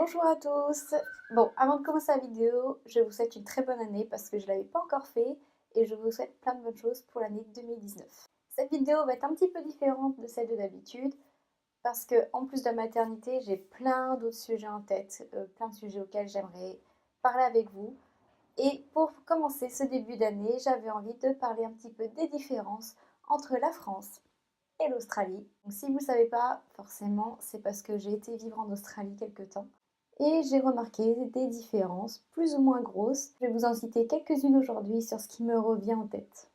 Bonjour à tous. Bon, avant de commencer la vidéo, je vous souhaite une très bonne année parce que je ne l'avais pas encore fait et je vous souhaite plein de bonnes choses pour l'année 2019. Cette vidéo va être un petit peu différente de celle de d'habitude parce que en plus de la maternité, j'ai plein d'autres sujets en tête, plein de sujets auxquels j'aimerais parler avec vous. Et pour commencer ce début d'année, j'avais envie de parler un petit peu des différences entre la France et l'Australie. Donc si vous ne savez pas, forcément, c'est parce que j'ai été vivre en Australie quelque temps. Et j'ai remarqué des différences plus ou moins grosses. Je vais vous en citer quelques-unes aujourd'hui sur ce qui me revient en tête.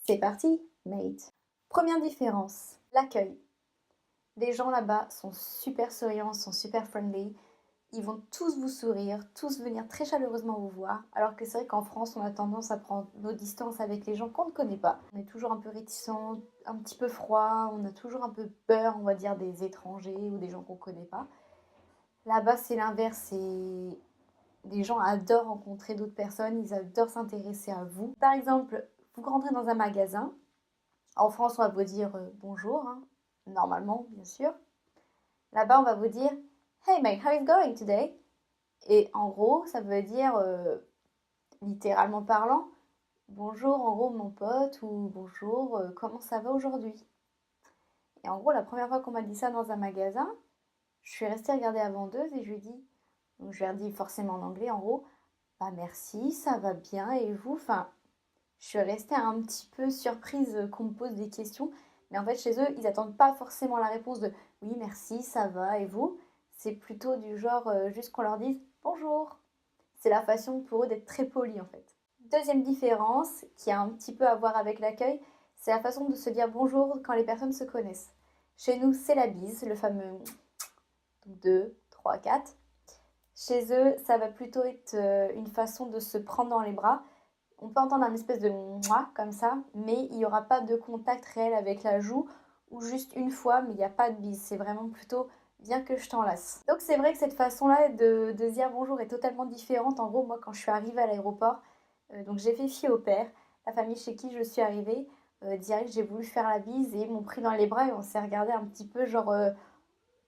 C'est parti, mate. Première différence, l'accueil. Les gens là-bas sont super souriants, sont super friendly. Ils vont tous vous sourire, tous venir très chaleureusement vous voir. Alors que c'est vrai qu'en France, on a tendance à prendre nos distances avec les gens qu'on ne connaît pas. On est toujours un peu réticent, un petit peu froid, on a toujours un peu peur, on va dire, des étrangers ou des gens qu'on ne connaît pas. Là-bas, c'est l'inverse. Les gens adorent rencontrer d'autres personnes, ils adorent s'intéresser à vous. Par exemple, vous rentrez dans un magasin. En France, on va vous dire bonjour, hein, normalement, bien sûr. Là-bas, on va vous dire Hey mate, how is it going today? Et en gros, ça veut dire, littéralement parlant, bonjour en gros mon pote ou bonjour, comment ça va aujourd'hui? Et en gros, la première fois qu'on m'a dit ça dans un magasin, je suis restée regarder la vendeuse et je lui dis, donc je lui ai dit forcément en anglais en gros, bah merci, ça va bien et vous? Enfin, je suis restée un petit peu surprise qu'on me pose des questions, mais en fait chez eux, ils n'attendent pas forcément la réponse de oui merci, ça va et vous? C'est plutôt du genre juste qu'on leur dise bonjour. C'est la façon pour eux d'être très polis en fait. Deuxième différence qui a un petit peu à voir avec l'accueil, c'est la façon de se dire bonjour quand les personnes se connaissent. Chez nous, c'est la bise, le fameux 2, 3, 4. Chez eux, ça va plutôt être une façon de se prendre dans les bras. On peut entendre un espèce de mouah comme ça, mais il n'y aura pas de contact réel avec la joue ou juste une fois, mais il n'y a pas de bise. C'est vraiment plutôt bien que je t'enlace. Donc c'est vrai que cette façon-là de dire bonjour est totalement différente. En gros, moi quand je suis arrivée à l'aéroport, donc j'ai fait fille au père, la famille chez qui je suis arrivée, direct j'ai voulu faire la bise et ils m'ont pris dans les bras et on s'est regardé un petit peu genre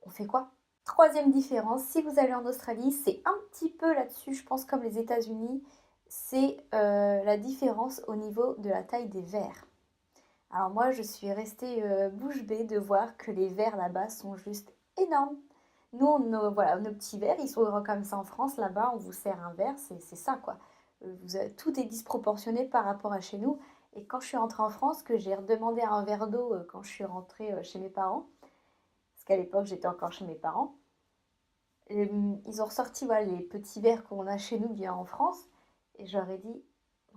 on fait quoi? Troisième différence, si vous allez en Australie, c'est un petit peu là-dessus, je pense, comme les États-Unis, c'est la différence au niveau de la taille des verres. Alors moi, je suis restée bouche bée de voir que les verres là-bas sont juste énormes. Nous, voilà, nos petits verres, ils sont grands comme ça en France. Là-bas, on vous sert un verre, c'est ça quoi. Tout est disproportionné par rapport à chez nous. Et quand je suis rentrée en France, que j'ai redemandé un verre d'eau quand je suis rentrée chez mes parents, parce qu'à l'époque, j'étais encore chez mes parents, ils ont ressorti voilà, les petits verres qu'on a chez nous bien en France. Et j'aurais dit,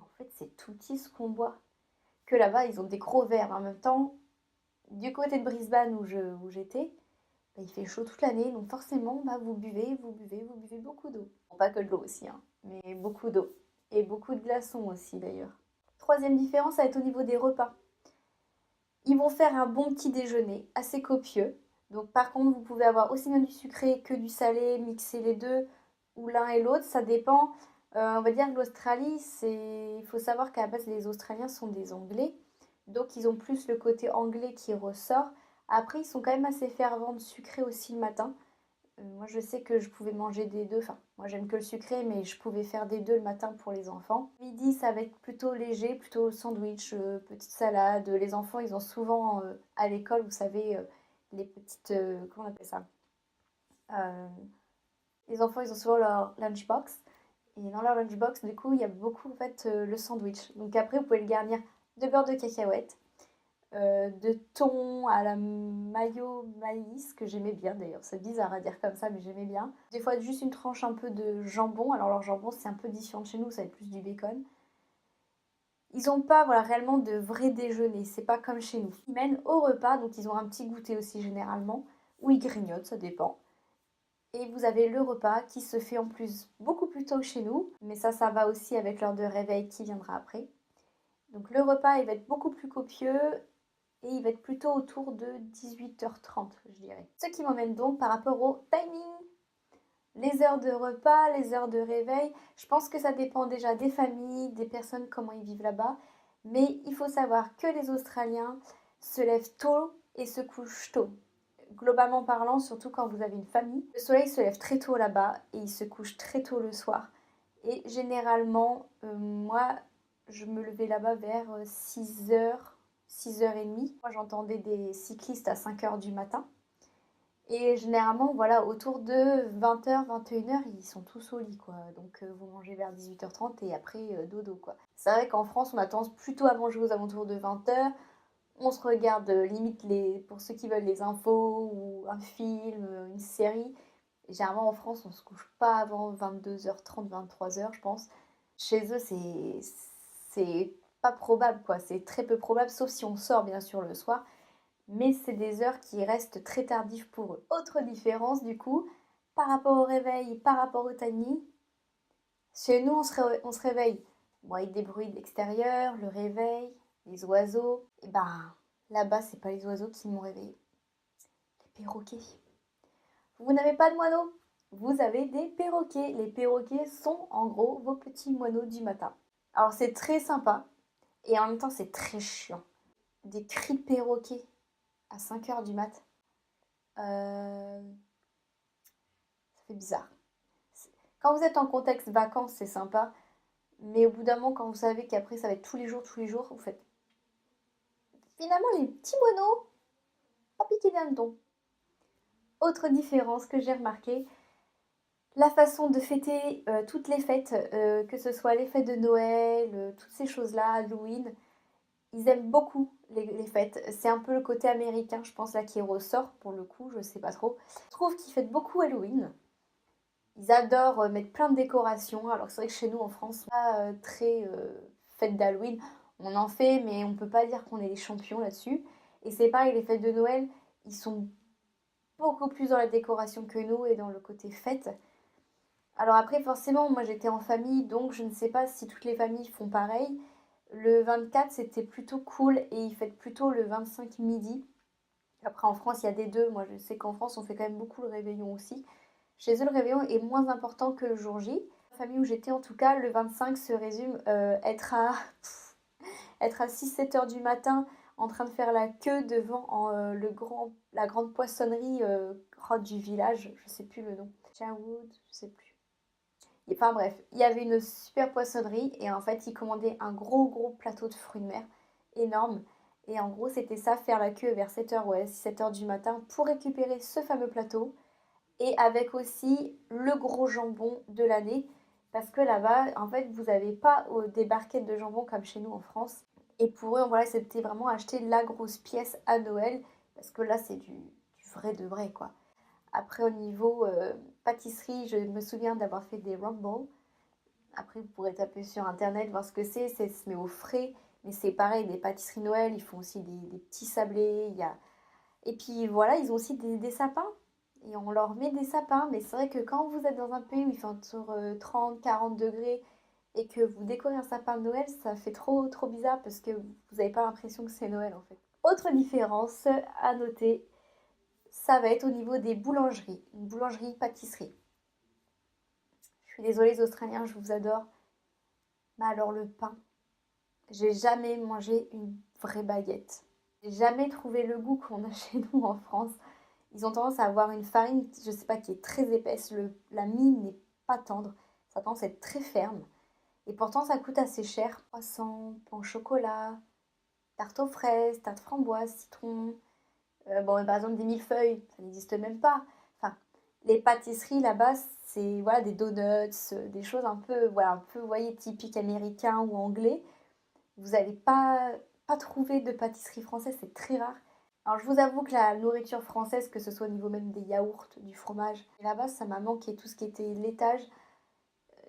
en fait, c'est tout petit ce qu'on boit. Que là-bas, ils ont des gros verres. En même temps, du côté de Brisbane où j'étais, bah, il fait chaud toute l'année. Donc forcément, bah, vous buvez beaucoup d'eau. Bon, pas que de l'eau aussi, hein, mais beaucoup d'eau. Et beaucoup de glaçons aussi d'ailleurs. Troisième différence, ça va être au niveau des repas. Ils vont faire un bon petit déjeuner, assez copieux. Donc par contre, vous pouvez avoir aussi bien du sucré que du salé, mixer les deux, ou l'un et l'autre, ça dépend. On va dire que l'Australie, il faut savoir qu'à la base, les Australiens sont des Anglais. Donc ils ont plus le côté anglais qui ressort. Après, ils sont quand même assez fervents de sucré aussi le matin. Moi, je sais que je pouvais manger des deux. Enfin, moi, j'aime que le sucré, mais je pouvais faire des deux le matin pour les enfants. Midi, ça va être plutôt léger, plutôt sandwich, petite salade. Les enfants, ils ont souvent à l'école, vous savez, les petites. Comment on appelle ça? Euh, les enfants, ils ont souvent leur lunchbox. Et dans leur lunchbox, du coup, il y a beaucoup, en fait, le sandwich. Donc après, vous pouvez le garnir de beurre de cacahuète, de thon à la mayo maïs, que j'aimais bien d'ailleurs. C'est bizarre à dire comme ça, mais j'aimais bien. Des fois, juste une tranche un peu de jambon. Alors, leur jambon, c'est un peu différent de chez nous, ça va être plus du bacon. Ils n'ont pas voilà, réellement de vrai déjeuner, c'est pas comme chez nous. Ils mènent au repas, donc ils ont un petit goûter aussi généralement, ou ils grignotent, ça dépend. Et vous avez le repas qui se fait en plus beaucoup plus tôt que chez nous, mais ça va aussi avec l'heure de réveil qui viendra après. Donc le repas, il va être beaucoup plus copieux et il va être plutôt autour de 18h30, je dirais. Ce qui m'emmène donc par rapport au timing. Les heures de repas, les heures de réveil, je pense que ça dépend déjà des familles, des personnes, comment ils vivent là-bas. Mais il faut savoir que les Australiens se lèvent tôt et se couchent tôt. globalement parlant, surtout quand vous avez une famille. Le soleil se lève très tôt là-bas et il se couche très tôt le soir. Et généralement, moi, je me levais là-bas vers 6h, 6h30. Moi, j'entendais des cyclistes à 5h du matin. Et généralement, voilà, autour de 20h, 21h, ils sont tous au lit, quoi. Donc, vous mangez vers 18h30 et après, dodo, quoi. C'est vrai qu'en France, on a tendance plutôt à manger aux alentours de 20h. On se regarde limite pour ceux qui veulent les infos ou un film, une série. Et généralement, en France, on se couche pas avant 22h30, 23h, je pense. Chez eux, c'est pas probable, quoi. C'est très peu probable, sauf si on sort, bien sûr, le soir. Mais c'est des heures qui restent très tardives pour eux. Autre différence du coup, par rapport au réveil, par rapport au timing, chez nous on se réveille bon, avec des bruits de l'extérieur, le réveil, les oiseaux. Et ben là-bas c'est pas les oiseaux qui m'ont réveillé, les perroquets. Vous n'avez pas de moineaux, vous avez des perroquets. Les perroquets sont en gros vos petits moineaux du matin. Alors c'est très sympa et en même temps c'est très chiant. Des cris de perroquets à 5h du mat. Ça fait bizarre. Quand vous êtes en contexte vacances, c'est sympa. Mais au bout d'un moment, quand vous savez qu'après ça va être tous les jours, vous faites finalement les petits moineaux, pas piquer d'hanneton. Autre différence que j'ai remarqué, la façon de fêter toutes les fêtes, que ce soit les fêtes de Noël, toutes ces choses-là, Halloween, ils aiment beaucoup les fêtes. C'est un peu le côté américain, je pense, là qui ressort pour le coup, je sais pas trop. Je trouve qu'ils fêtent beaucoup Halloween. Ils adorent mettre plein de décorations. Alors c'est vrai que chez nous en France, on n'est pas très fête d'Halloween. On en fait, mais on peut pas dire qu'on est les champions là-dessus. Et c'est pareil, les fêtes de Noël, ils sont beaucoup plus dans la décoration que nous et dans le côté fête. Alors après, forcément, moi j'étais en famille, donc je ne sais pas si toutes les familles font pareil. Le 24, c'était plutôt cool et ils fêtent plutôt le 25 midi. Après, en France, il y a des deux. Moi, je sais qu'en France, on fait quand même beaucoup le réveillon aussi. Chez eux, le réveillon est moins important que le jour J. La famille où j'étais, en tout cas, le 25 se résume être à 6-7 heures du matin en train de faire la queue devant la grande poissonnerie du village. Je sais plus le nom. Chawood, je sais plus. Et enfin bref, il y avait une super poissonnerie et en fait, ils commandaient un gros plateau de fruits de mer énorme. Et en gros, c'était ça, faire la queue vers 7h, ouais, 7h du matin pour récupérer ce fameux plateau et avec aussi le gros jambon de l'année. Parce que là-bas, en fait, vous n'avez pas des barquettes de jambon comme chez nous en France. Et pour eux, voilà, c'était vraiment acheter la grosse pièce à Noël. Parce que là, c'est du vrai de vrai, quoi. Après, au niveau pâtisserie, je me souviens d'avoir fait des rumbles. Après, vous pourrez taper sur internet, voir ce que c'est. Ça se met au frais. Mais c'est pareil, des pâtisseries Noël, ils font aussi des petits sablés. Et puis voilà, ils ont aussi des sapins. Et on leur met des sapins. Mais c'est vrai que quand vous êtes dans un pays où il fait entre 30, 40 degrés et que vous décorez un sapin de Noël, ça fait trop bizarre parce que vous n'avez pas l'impression que c'est Noël en fait. Autre différence à noter, ça va être au niveau des boulangeries. Une boulangerie-pâtisserie. Je suis désolée les Australiens, je vous adore. Mais alors le pain, j'ai jamais mangé une vraie baguette. J'ai jamais trouvé le goût qu'on a chez nous en France. Ils ont tendance à avoir une farine, je sais pas, qui est très épaisse. La mie n'est pas tendre. Ça a tendance à être très ferme. Et pourtant, ça coûte assez cher. Croissant, pain au chocolat, tarte aux fraises, tarte framboise, citron. Bon, par exemple, des millefeuilles, ça n'existe même pas. Enfin, les pâtisseries là-bas, c'est voilà, des donuts, des choses un peu, voilà, un peu, vous voyez, typiques américains ou anglais. Vous n'allez pas trouver de pâtisserie française, c'est très rare. Alors, je vous avoue que la nourriture française, que ce soit au niveau même des yaourts, du fromage, là-bas, ça m'a manqué tout ce qui était laitage.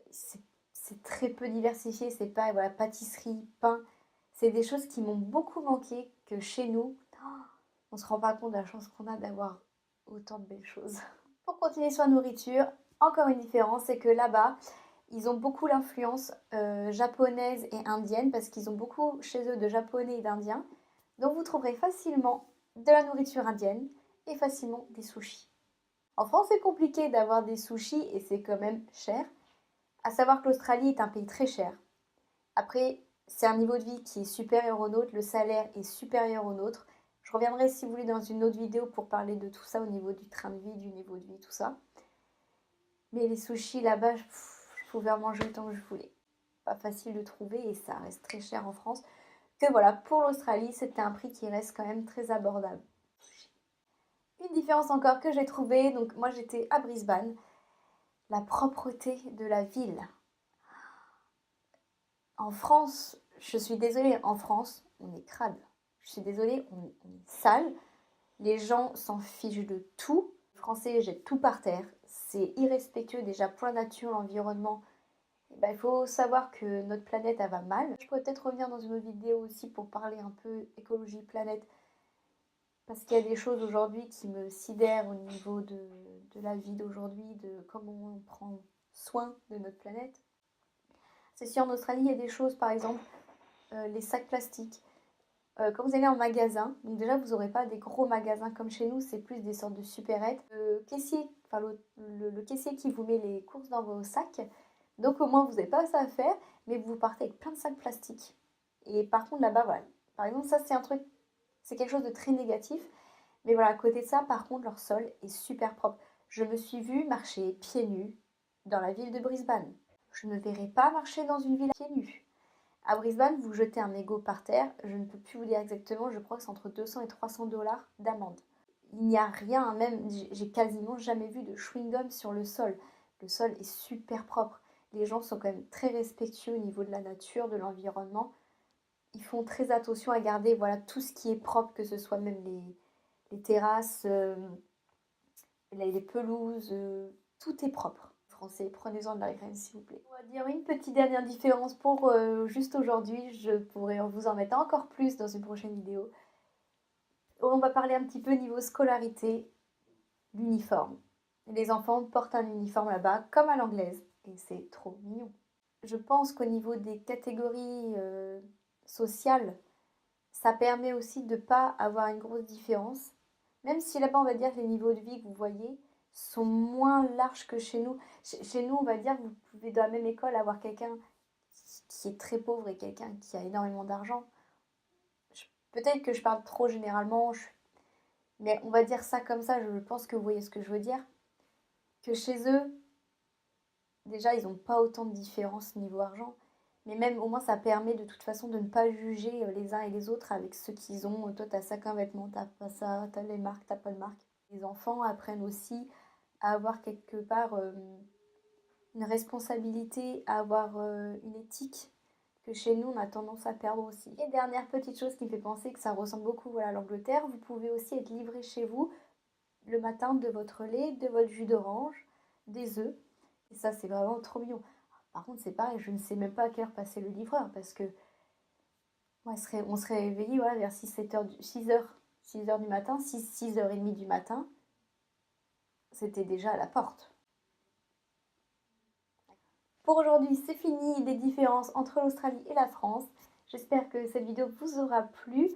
C'est très peu diversifié, c'est pas, voilà, pâtisserie, pain. C'est des choses qui m'ont beaucoup manqué que chez nous. On se rend pas compte de la chance qu'on a d'avoir autant de belles choses. Pour continuer sur la nourriture, encore une différence, c'est que là-bas, ils ont beaucoup l'influence japonaise et indienne parce qu'ils ont beaucoup chez eux de japonais et d'indiens. Donc vous trouverez facilement de la nourriture indienne et facilement des sushis. En France, c'est compliqué d'avoir des sushis et c'est quand même cher. À savoir que l'Australie est un pays très cher. Après, c'est un niveau de vie qui est supérieur au nôtre, le salaire est supérieur au nôtre. Je reviendrai si vous voulez dans une autre vidéo pour parler de tout ça au niveau du train de vie, du niveau de vie, tout ça. Mais les sushis là-bas, je pouvais en manger autant que je voulais. Pas facile de trouver et ça reste très cher en France. Que voilà, pour l'Australie, c'était un prix qui reste quand même très abordable. Une différence encore que j'ai trouvée, donc moi j'étais à Brisbane, la propreté de la ville. En France, je suis désolée, en France, on est crade. Je suis désolée, on est sale. Les gens s'en fichent de tout. Les Français jettent tout par terre. C'est irrespectueux déjà pour la nature, l'environnement. Il faut savoir que notre planète, elle va mal. Je pourrais peut-être revenir dans une autre vidéo aussi pour parler un peu écologie, planète. Parce qu'il y a des choses aujourd'hui qui me sidèrent au niveau de la vie d'aujourd'hui, de comment on prend soin de notre planète. C'est sûr, en Australie, il y a des choses, par exemple, les sacs plastiques. Quand vous allez en magasin, donc déjà vous n'aurez pas des gros magasins comme chez nous, c'est plus des sortes de supérettes. Le caissier, enfin le caissier qui vous met les courses dans vos sacs, donc au moins vous n'avez pas ça à faire, mais vous partez avec plein de sacs plastiques. Et par contre là-bas, voilà. Par exemple, ça c'est un truc, c'est quelque chose de très négatif. Mais voilà, à côté de ça, par contre, leur sol est super propre. Je me suis vue marcher pieds nus dans la ville de Brisbane. Je ne verrai pas marcher dans une ville à pieds nus. À Brisbane, vous jetez un mégot par terre, je ne peux plus vous dire exactement, je crois que c'est entre 200 et 300 dollars d'amende. Il n'y a rien, même, j'ai quasiment jamais vu de chewing-gum sur le sol. Le sol est super propre. Les gens sont quand même très respectueux au niveau de la nature, de l'environnement. Ils font très attention à garder voilà, tout ce qui est propre, que ce soit même les terrasses, les pelouses, tout est propre. Français, prenez-en de la graine s'il vous plaît. On va dire une petite dernière différence pour juste aujourd'hui, je pourrais vous en mettre encore plus dans une prochaine vidéo. On va parler un petit peu niveau scolarité, l'uniforme. Les enfants portent un uniforme là-bas comme à l'anglaise et c'est trop mignon. Je pense qu'au niveau des catégories sociales, ça permet aussi de ne pas avoir une grosse différence. Même si là-bas, on va dire que les niveaux de vie que vous voyez sont moins larges que chez nous. Chez nous, on va dire que vous pouvez dans la même école avoir quelqu'un qui est très pauvre et quelqu'un qui a énormément d'argent. Peut-être que je parle trop généralement, mais on va dire ça comme ça, je pense que vous voyez ce que je veux dire. Que chez eux, déjà, ils n'ont pas autant de différence niveau argent. Mais même, au moins, ça permet de toute façon de ne pas juger les uns et les autres avec ce qu'ils ont. Toi, t'as ça qu'un vêtement, t'as pas ça, t'as les marques, t'as pas de marque. Les enfants apprennent aussi à avoir quelque part une responsabilité, à avoir une éthique que chez nous, on a tendance à perdre aussi. Et dernière petite chose qui me fait penser que ça ressemble beaucoup voilà, à l'Angleterre, vous pouvez aussi être livré chez vous le matin de votre lait, de votre jus d'orange, des œufs. Et ça, c'est vraiment trop mignon. Par contre, c'est pareil, je ne sais même pas à quelle heure passait le livreur parce que on serait réveillé voilà, vers 6 heures du matin, 6h30 du matin. C'était déjà à la porte. Pour aujourd'hui, c'est fini des différences entre l'Australie et la France. J'espère que cette vidéo vous aura plu.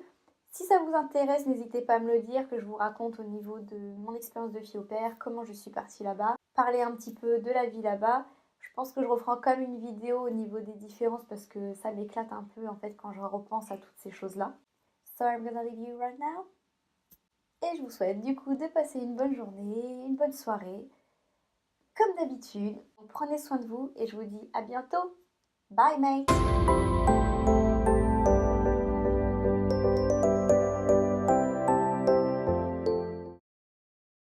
Si ça vous intéresse, n'hésitez pas à me le dire, que je vous raconte au niveau de mon expérience de fille au père, comment je suis partie là-bas, parler un petit peu de la vie là-bas. Je pense que je referai quand même une vidéo au niveau des différences parce que ça m'éclate un peu en fait quand je repense à toutes ces choses-là. So I'm gonna leave you right now. Et je vous souhaite du coup de passer une bonne journée, une bonne soirée. Comme d'habitude, prenez soin de vous et je vous dis à bientôt. Bye mate!